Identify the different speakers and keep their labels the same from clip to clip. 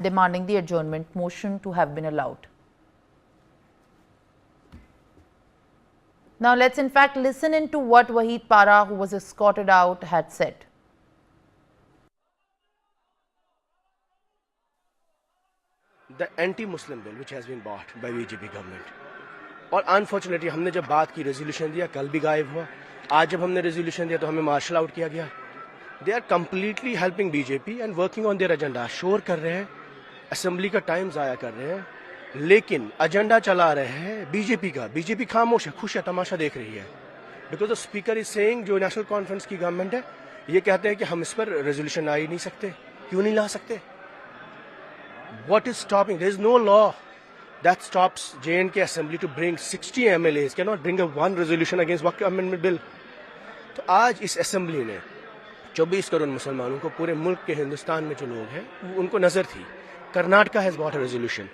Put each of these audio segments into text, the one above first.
Speaker 1: demanding the adjournment motion to have been allowed. Now let's in fact listen into what Wahid Para, who was escorted out, had said.
Speaker 2: The anti-Muslim bill which has been brought by BJP government. और unfortunately हमने जब बात की resolution दिया, कल भी गायब हुआ. आज जब हमने रेजोल्यूशन दिया तो हमें मार्शल आउट किया गया. They are completely helping BJP and working on their agenda. शोर कर रहे हैं, असेंबली का टाइम ज़ाया कर रहे हैं, लेकिन एजेंडा चला रहे हैं बीजेपी का. बीजेपी खामोश है, खुश है, तमाशा देख रही है. Because the speaker is saying, जो नेशनल कॉन्फ्रेंस की गवर्नमेंट है, ये कहते हैं कि हम इस पर रेजोल्यूशन ला ही नहीं सकते. क्यों नहीं ला सकते? What is stopping? There is no law that stops J&K Assembly to bring 60 MLAs cannot bring a one resolution against Waqf Amendment Bill. तो आज इस असेंबली ने 24 करोड़ मुसलमानों को, पूरे मुल्क के हिंदुस्तान में जो लोग हैं उनको नजर थी. Karnataka has bought a resolution,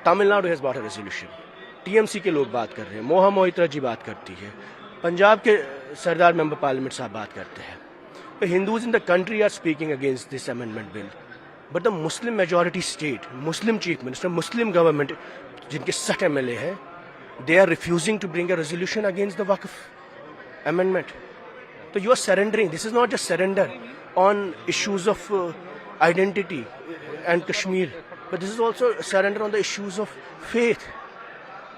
Speaker 2: Tamil Nadu has bought a resolution, TMC के लोग बात कर रहे हैं, मोहा मोहित्रा जी बात करती है, पंजाब के सरदार मेंबर पार्लियामेंट साहब बात करते हैं. The Hindus in the country are speaking against this amendment bill. But the Muslim majority state, Muslim chief minister, Muslim government, जिनके 60 MLA हैं, they are refusing to bring a resolution against the Waqf amendment. So you are surrendering. This is not just surrender on issues of identity and Kashmir, but this is also surrender on the issues of faith.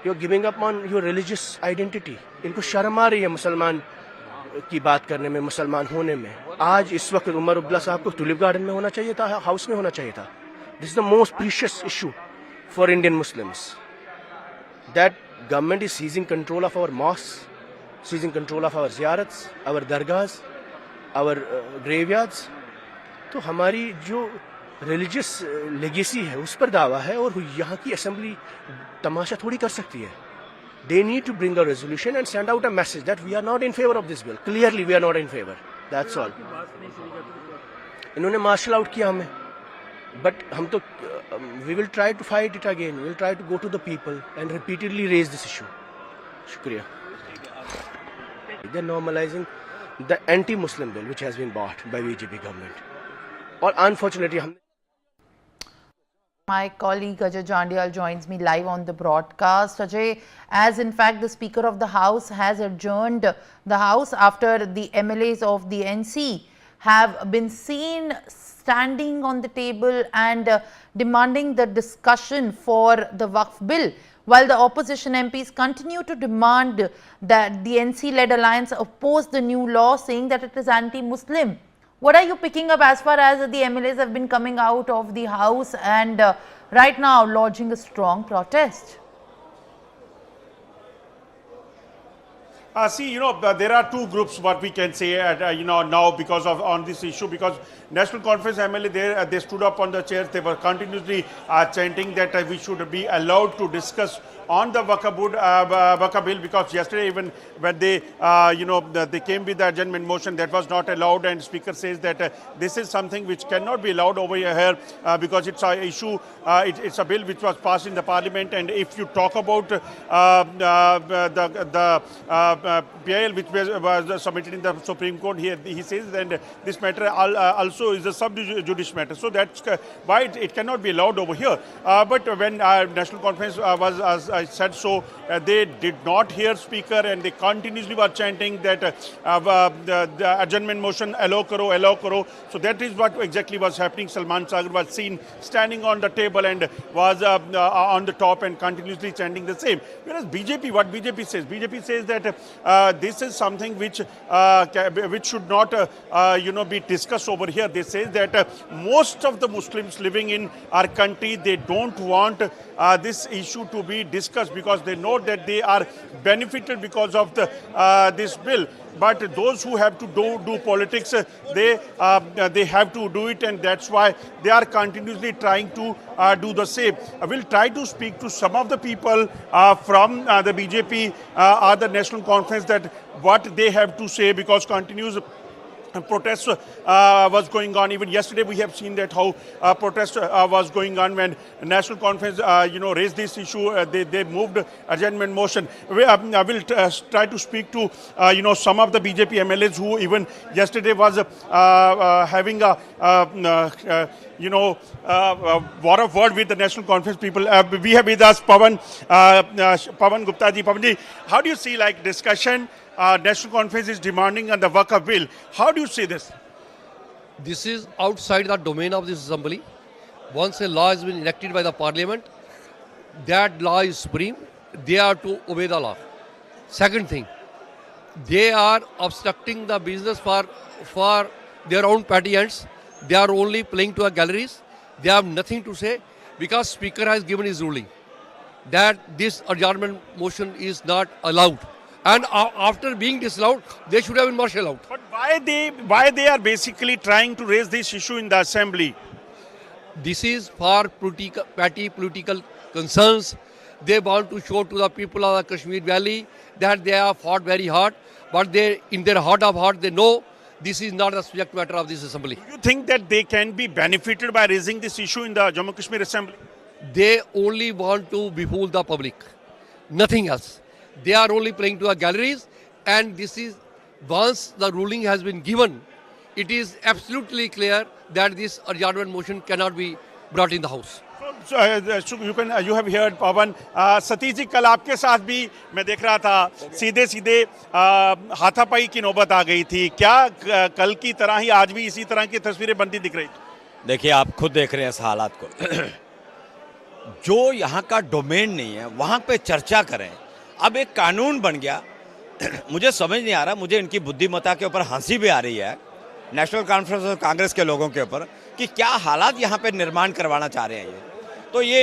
Speaker 2: You are giving up on your religious identity. इनको शर्म आ रही है मुसलमान की बात करने में, मुसलमान होने में. आज इस वक्त उमर अब्दुल्ला साहब को टुलिप गार्डन में होना चाहिए था, हाउस में होना चाहिए था. This is the most precious issue for Indian Muslims, that government is seizing control of our mosque, seizing control of our ज़ियारत्स, आवर दरगाहs, आवर ग्रेवयार्ड्स. तो हमारी जो रिलीजियस लेगेसी है उस पर दावा है, और यहाँ की असेंबली तमाशा थोड़ी कर सकती है. They need to bring a resolution and send out a message that we are not in favor of this bill. Clearly, we are not in favor. That's all. इन्होंने मार्शल आउट किया हमें, but हम तो we will try to fight it again. We will try to go to the people and repeatedly raise this issue. शुक्रिया. They are normalizing the anti-Muslim bill which has been brought by BJP government. और unfortunately हम
Speaker 1: My colleague Ajay Jandial joins me live on the broadcast. Ajay, as in fact the Speaker of the House has adjourned the House after the MLAs of the NC have been seen standing on the table and demanding the discussion for the Waqf bill, while the opposition MPs continue to demand that the NC-led alliance oppose the new law, saying that it is anti-Muslim. What are you picking up as far as the MLAs have been coming out of the House and right now lodging a strong protest?
Speaker 3: See, there are two groups, what we can say, now because of on this issue, because National Conference MLA, they stood up on the chairs, they were continuously chanting that we should be allowed to discuss on the Waqf bill, because yesterday even when they, they came with the adjournment motion, that was not allowed, and Speaker says that this is something which cannot be allowed over here because it's an issue, it's a bill which was passed in the Parliament, and if you talk about the PIL which was submitted in the Supreme Court, he says that this matter also is a sub-judice matter, so that's why it cannot be allowed over here. But when National Conference was, as I said so, they did not hear Speaker, and they continuously were chanting that the adjournment motion, allow karo. So that is what exactly was happening. Salman Sagar was seen standing on the table and was on the top and continuously chanting the same. Whereas BJP, what BJP says that this is something which should not be discussed over here. They say that most of the Muslims living in our country, they don't want this issue to be discussed because they know that they are benefited because of this bill. But those who have to do politics, they have to do it, and that's why they are continuously trying to do the same. I will try to speak to some of the people from the BJP or the National Conference, that what they have to say, because continues protest was going on. Even yesterday we have seen that how protest was going on when National Conference raised this issue. They moved adjournment motion. I will try to speak to some of the BJP MLAs who even yesterday was having a war of word with the National Conference people. We have with us Pawan Gupta ji. Pawan ji, how do you see like discussion National Conference is demanding on the Waqf bill? How do you see this?
Speaker 4: This is outside the domain of this assembly. Once a law has been enacted by the parliament, that law is supreme. They are to obey the law. Second thing, they are obstructing the business for their own petty ends. They are only playing to our galleries. They have nothing to say because Speaker has given his ruling that this adjournment motion is not allowed. And after being disallowed, they should have been martial out.
Speaker 3: But why they are basically trying to raise this issue in the assembly?
Speaker 4: This is for petty political concerns. They want to show to the people of the Kashmir Valley that they have fought very hard, but they, in their heart of heart, they know this is not the subject matter of this assembly.
Speaker 3: Do you think that they can be benefited by raising this issue in the Jammu Kashmir assembly?
Speaker 4: They only want to befool the public, nothing else. They are only playing to the galleries, and this is, once the ruling has been given, it is absolutely clear that this adjournment motion cannot be brought in the house.
Speaker 3: So you have heard Pawan. Satish ji, कल आपके साथ भी मैं देख रहा था सीधे सीधे हाथापाई की नौबत आ गई थी. क्या कल की तरह ही आज भी इसी तरह की तस्वीरें बनती दिख रही?
Speaker 5: देखिए, आप खुद देख रहे हैं इस हालात को. जो यहाँ का डोमेन नहीं है वहाँ पे चर्चा करें. अब एक कानून बन गया. मुझे समझ नहीं आ रहा, मुझे इनकी बुद्धिमत्ता के ऊपर हंसी भी आ रही है, नेशनल कॉन्फ्रेंस और कांग्रेस के लोगों के ऊपर, कि क्या हालात यहाँ पे निर्माण करवाना चाह रहे हैं ये. तो ये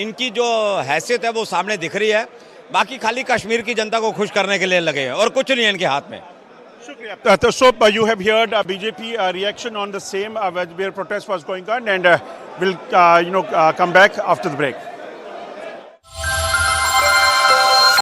Speaker 5: इनकी जो हैसियत है वो सामने दिख रही है. बाकी खाली कश्मीर की जनता को खुश करने के लिए लगे हैं और कुछ नहीं है इनके हाथ में.
Speaker 3: शुक्रिया. So you have heard BJP reaction on the same where protest was going on, and we'll come back after the break.